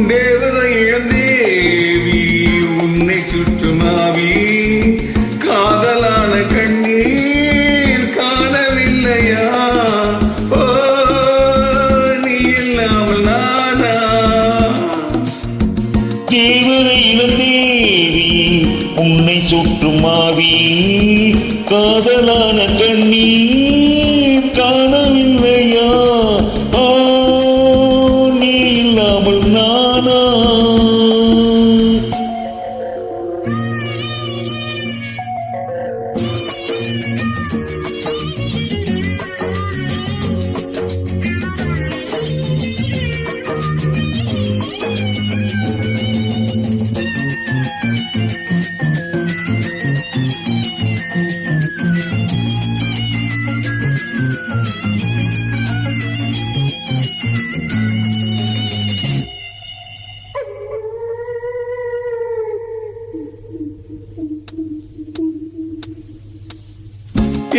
தேவதை இளந்தேவி உன்னை சுற்றுமாவி காதலான கண்ணீர் காணவில்லையா? ஓ நீ இல்லாமல் நானா? தேவதை இளந்தேவி உன்னை சுற்றுமாவி காதலான கண்ணீர் காணவில்லையா? நீ இல்லாமல் நானா?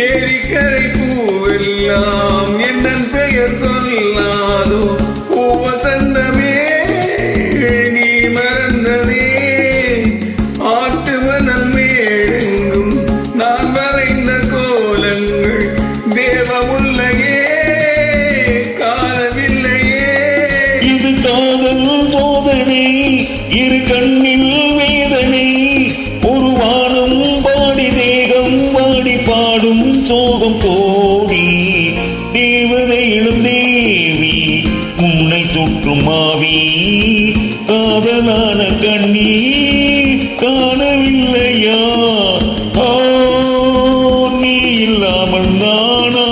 ஏரிக்கரை பூவெல்லாம் என்னன் பெயர் சொல்லாதோ பூவசந்தமே நீ மறந்ததே ஆட்டு மணல் மேடெங்கும் நான் வரைந்த கோலங்கள் தேவமுல்லையே காணவில்லையே. இது காதல் சோதனை இரு கண்ணில் வேதனை ஒரு வானம் பாடி தேகம் பாடி பாடும் சோகம் போடி தேவதை இளந்தேவி உன்னை சுற்றுமாவி காதலான கண்ணீர் காணவில்லையா? நீ இல்லாமல் நானா?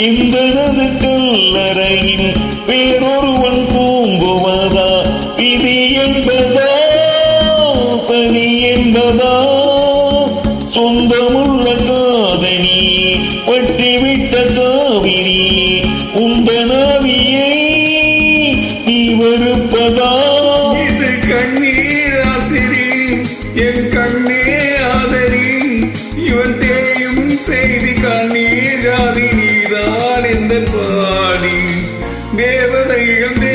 இந்தனது கல்லறையின் வேறொருவன் பூங்குவதா? விதி என்பதா பணி என்பதா? சொந்தமுள்ள காதணி பட்டிவிட்ட காவிரி உந்தனாவியை நீ வெறுப்பதா? இது கண்ணீராத்திரி என் கண்ணே ஆதரி இவன் தேயும் செய்தி கண்ணீர் ஜாதி நீதான் எந்த பாடி தேவதை இழந்து